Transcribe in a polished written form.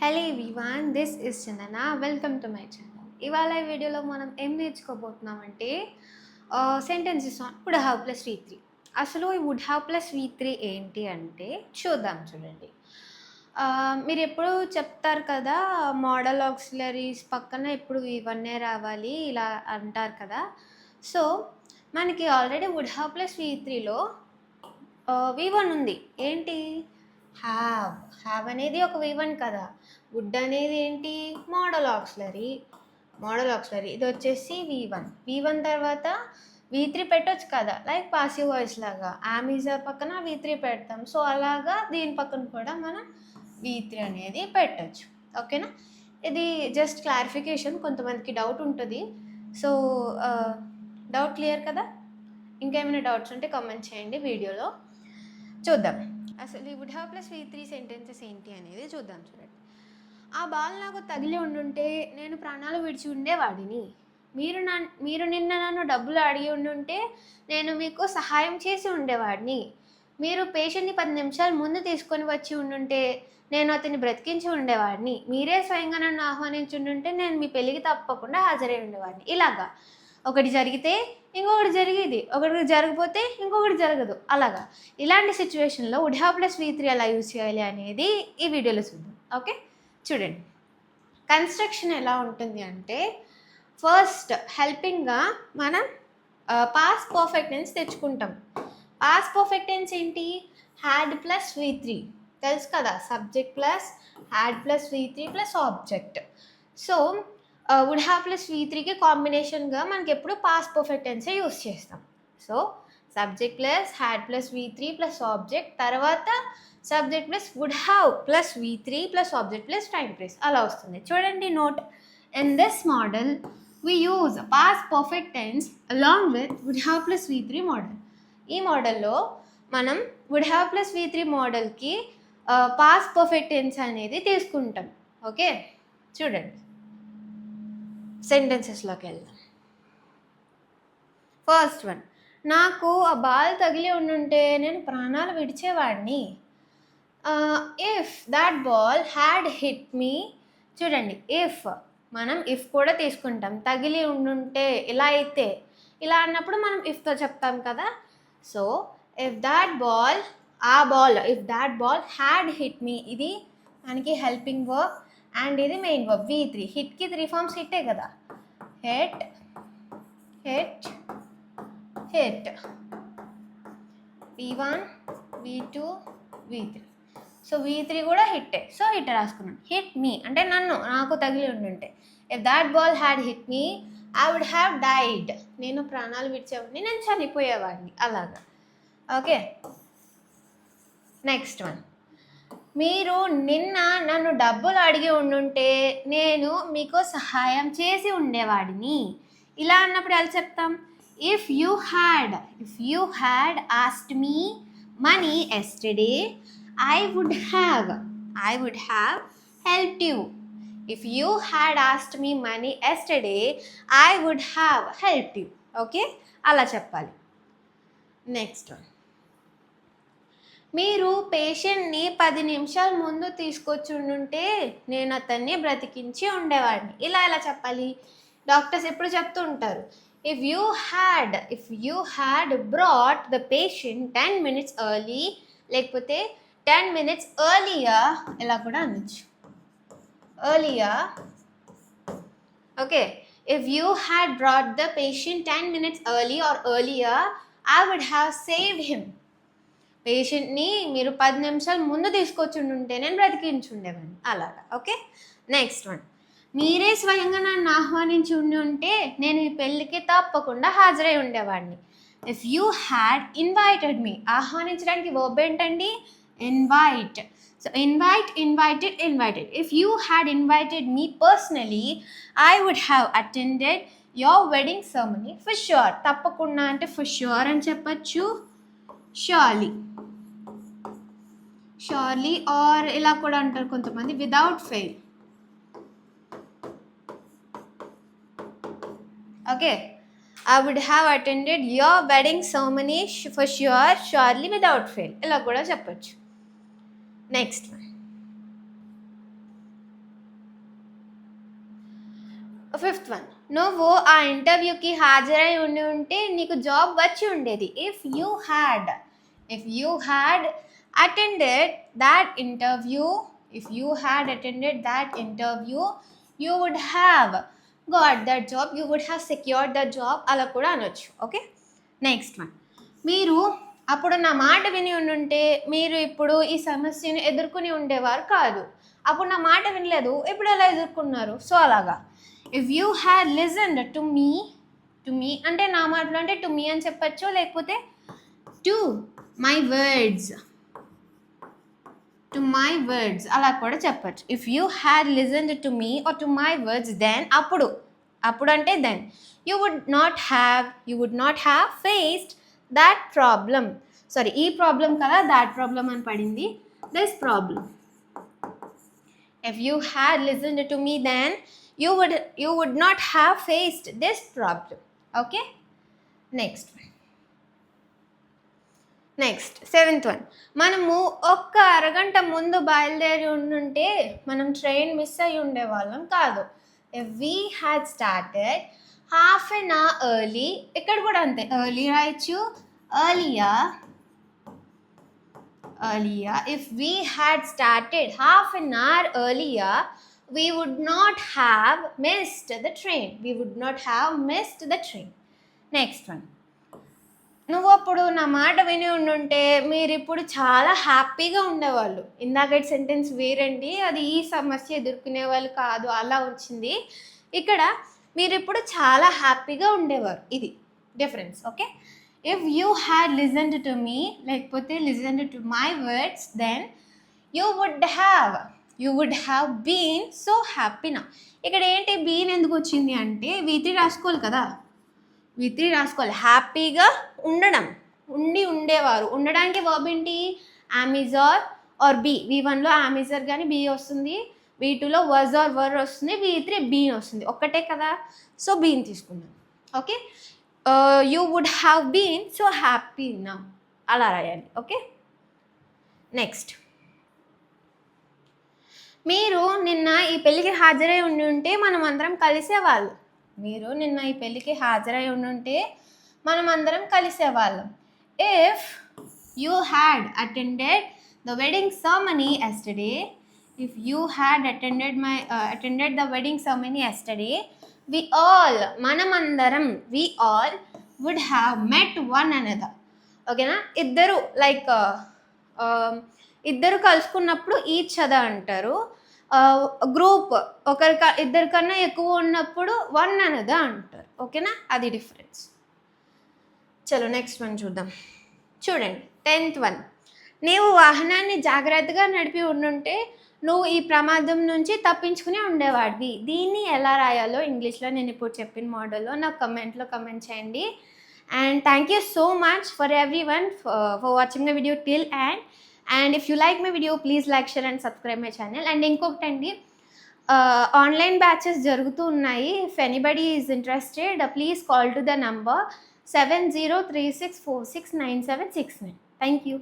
Hello everyone, this is Chandana. Welcome to my channel. ఇవాళ ఈ వీడియోలో మనం ఏం నేర్చుకోబోతున్నామంటే sentences on would have plus V3. అసలు ఈ వుడ్ హ్యావ్ ప్లస్ V3 ఏంటి అంటే చూద్దాం. చూడండి, మీరు ఎప్పుడు చెప్తారు కదా, మోడల్ ఆక్సిలరీస్ పక్కన ఎప్పుడు V1 రావాలి ఇలా అంటారు కదా. సో మనకి ఆల్రెడీ వుడ్ హ్యావ్ ప్లస్ V3లో V1 ఉంది. ఏంటి? హ్యావ్ అనేది ఒక V1 కదా. వుడ్ అనేది ఏంటి? Modal auxiliary. ఇది వచ్చేసి V1 తర్వాత V3 పెట్టొచ్చు కదా, లైక్ పాసివ్ వాయిస్ లాగా. ఆమీజర్ పక్కన V3 పెడతాం. సో అలాగా దీని పక్కన కూడా మనం V3 అనేది పెట్టచ్చు. ఓకేనా? ఇది జస్ట్ క్లారిఫికేషన్, కొంతమందికి డౌట్ ఉంటుంది. సో డౌట్ క్లియర్ కదా? ఇంకేమైనా డౌట్స్ ఉంటే కామెంట్ చేయండి. వీడియోలో చూద్దాం. అసలు ఈ would have plus V3 sentences ఏంటి అనేది చూద్దాం. చూడండి, ఆ బాల్ నాకు తగిలి ఉండుంటే నేను ప్రాణాలు విడిచి ఉండేవాడిని. మీరు నిన్న నన్ను డబ్బులు అడిగి ఉండుంటే నేను మీకు సహాయం చేసి ఉండేవాడిని. మీరు పేషెంట్ని 10 నిమిషాల ముందు తీసుకొని వచ్చి ఉండుంటే నేను అతన్ని బ్రతికించి ఉండేవాడిని. మీరే స్వయంగా నన్ను ఆహ్వానించి ఉండుంటే నేను మీ పెళ్ళికి తప్పకుండా హాజరై ఉండేవాడిని. ఇలాగా ఒకటి జరిగితే ఇంకొకటి జరిగేది, ఒకటి జరగకపోతే ఇంకొకటి జరగదు. అలాగా ఇలాంటి సిచ్యువేషన్లో వుడ్ హ్యావ్ ప్లస్ V3 ఎలా యూజ్ చేయాలి అనేది ఈ వీడియోలో చూద్దాం. ఓకే, చూడండి. కన్స్ట్రక్షన్ ఎలా ఉంటుంది అంటే, ఫస్ట్ హెల్పింగ్గా మనం పాస్ట్ పర్ఫెక్ట్ టెన్స్ తెచ్చుకుంటాం. పాస్ట్ పర్ఫెక్ట్ టెన్స్ ఏంటి? హ్యాడ్ ప్లస్ V3 తెలుసు కదా, subject plus had plus V3 plus object. So would have plus V3కి కాంబినేషన్గా మనకి ఎప్పుడు పాస్ట్ పర్ఫెక్ట్ టెన్సే యూస్ చేస్తాం. So subject plus had plus V3 plus object, తర్వాత subject plus would have plus V3 plus object plus time plus అలా వస్తుంది. చూడండి, note in this model we use past perfect tense along with would have plus V3 model. ఈ మోడల్లో మనం would have plus V3 మోడల్కి past perfect tense అనేది తీసుకుంటాం. Okay, చూడండి, సెంటెన్సెస్లోకి వెళ్దాం. ఫస్ట్ వన్, నాకు ఆ బాల్ తగిలి ఉండుంటే నేను ప్రాణాలు విడిచేవాడిని. If that ball had hit me. చూడండి, మనం ఇఫ్ కూడా తీసుకుంటాం. తగిలి ఉండుంటే ఇలా అయితే, ఇలా అన్నప్పుడు మనం ఇఫ్తో చెప్తాం కదా. So if that ball if that ball had hit me, ఇది మనకి హెల్పింగ్ వర్బ్ అండ్ ఇది మెయిన్ వర్బ్ V3. హిట్కి 3 ఫార్మ్స్ హిట్టే కదా, hit, V1, V2, V3. So V3 కూడా హిట్టే. సో హిట్ రాసుకున్నాను. హిట్ మీ అంటే నాకు తగిలి ఉండుంటే. If that ball had hit me I would have died. నేను ప్రాణాలు విడిచేవాడిని, నేను చనిపోయేవాడిని. అలాగా. ఓకే, నెక్స్ట్ వన్, మీరు నిన్న నన్ను డబ్బులు అడిగి ఉండుంటే నేను మీకు సహాయం చేసి ఉండేవాడిని. ఇలా అన్నప్పుడు ఎలా చెప్తాం? If you had asked me money yesterday I would have helped you. If you had asked me money yesterday, I would have helped you. Okay, అలా చెప్పాలి. నెక్స్ట్ వన్, మీరు పేషెంట్ని 10 నిమిషాల ముందు తీసుకొచ్చి ఉండుంటే నేను అతన్ని బ్రతికించి ఉండేవాడిని. ఇలా ఎలా చెప్పాలి? డాక్టర్స్ ఎప్పుడు చెప్తూ ఉంటారు, if you had brought the patient 10 minutes early, లేకపోతే 10 minutes earlier ఇలా కూడా అనొచ్చు. Earlier. Okay, if you had brought the patient 10 minutes early or earlier, I would have saved him. పేషెంట్ని మీరు 10 నిమిషాల ముందు తీసుకొచ్చి ఉంటే నేను బ్రతికించుండేవాడిని. అలాగా. ఓకే, నెక్స్ట్ వన్, మీరే స్వయంగా నన్ను ఆహ్వానించి ఉంటే నేను ఈ పెళ్ళికి తప్పకుండా హాజరై ఉండేవాడిని. If you had invited me, ఆహ్వానించడానికి వర్బ్ ఏంటండి? Invite. So invited. If you had invited me personally, I would have attended your wedding ceremony for sure. తప్పకుండా అంటే for sure అని చెప్పచ్చు, surely or ఇలా కూడా అంటారు కొంతమంది, without fail. Okay, I would have attended your wedding ceremony for sure, surely, without fail. ఇలా కూడా చెప్పచ్చు. నెక్స్ట్ వన్, ఫిఫ్త్ వన్, నువ్వు ఆ ఇంటర్వ్యూకి హాజరై ఉంటే నీకు జాబ్ వచ్చి ఉండేది. If you had attended that interview, you would have got that job, you would have secured that job, అలా కూడా అనొచ్చు. ఓకే, నెక్స్ట్ వన్, మీరు అప్పుడు నా మాట విని ఉంటే మీరు ఇప్పుడు ఈ సమస్యను ఎదుర్కొని ఉండేవారు కాదు. అప్పుడు నా మాట వినలేదు, ఇప్పుడు ఎలా ఎదుర్కొన్నారు? సో అలాగా, if you had listened to me అంటే నా మాటలు అంటే టు మీ అని చెప్పచ్చు, లేకపోతే టు మై వర్డ్స్ అలా కూడా చెప్పచ్చు. If you had listened to me or to my words, then అప్పుడు అంటే then you would not have faced that problem. Sorry, ఈ ప్రాబ్లం కదా that problem అని పడింది. This problem. If you had listened to me, then you would not have faced this problem. Okay? Next, seventh one. మనము ఒక్క అరగంట ముందు బయలుదేరి ఉంటే మనం ట్రైన్ మిస్ అయ్యి ఉండేవాళ్ళం కాదు. If we had started half an hour early, ఇక్కడ కూడా అంతే, ఎర్లీ రాయొచ్చు, earlier. If we had started half an hour earlier, we would not have missed the train. Next one, నువ్వు అప్పుడు నా మాట విని ఉంటే మీరు ఇప్పుడు చాలా హ్యాపీగా ఉండేవాళ్ళు. ఇందాకటి సెంటెన్స్ వేరండి, అది ఈ సమస్య ఎదుర్కొనే వాళ్ళు కాదు, అలా వచ్చింది. ఇక్కడ మీరు ఇప్పుడు చాలా హ్యాపీగా ఉండేవారు, ఇది difference. Okay, if you had listened to me లేకపోతే listened to my words, then you would have been so happy నా. ఇక్కడ ఏంటి బీన్ ఎందుకు వచ్చింది అంటే V3 రాసుకోవాలి కదా, V3 రాసుకోవాలి. హ్యాపీగా ఉండేవారు, ఉండడానికి వర్బ్ ఏంటి? అమిజర్ ఆర్ బీ. V1లో అమిజర్ కానీ బీ వస్తుంది, V2లో వాజ్ ఆర్ వర్ వస్తుంది, V3 బీన్ వస్తుంది, ఒక్కటే కదా, సో బీన్ తీసుకున్నాం. Okay, you would have been so happy నా, అలా రాయాలి. ఓకే, నెక్స్ట్, మీరు నిన్న ఈ పెళ్ళికి హాజరై ఉంటే మనం అందరం కలిసేవాళ్ళం. If you had attended the wedding ceremony yesterday, మనమందరం we all would have met one another. ఓకేనా, ఇద్దరు కలుసుకున్నప్పుడు ఈచ్ అదర్ అంటారు. గ్రూప్ ఇద్దరికన్నా ఎక్కువ ఉన్నప్పుడు వన్ అనదర్ అంటారు. ఓకేనా, అది డిఫరెన్స్. చలో నెక్స్ట్ వన్ చూద్దాం. చూడండి, 10th వన్, నీవు వాహనాన్ని జాగ్రత్తగా నడిపి ఉంటే నువ్వు ఈ ప్రమాదం నుంచి తప్పించుకుని ఉండేవాడివి. దీన్ని ఎలా రాయాలో ఇంగ్లీష్లో నేను ఇప్పుడు చెప్పిన మోడల్లో నాకు కమెంట్లో కమెంట్ చేయండి. And thank you so much for everyone for watching my video till end. And if you like my video, please like, share and subscribe my channel. And ఇంకొకటండి, ఆన్లైన్ బ్యాచెస్ జరుగుతూ ఉన్నాయి. If anybody is interested, please call to the number 7036469769. Thank you.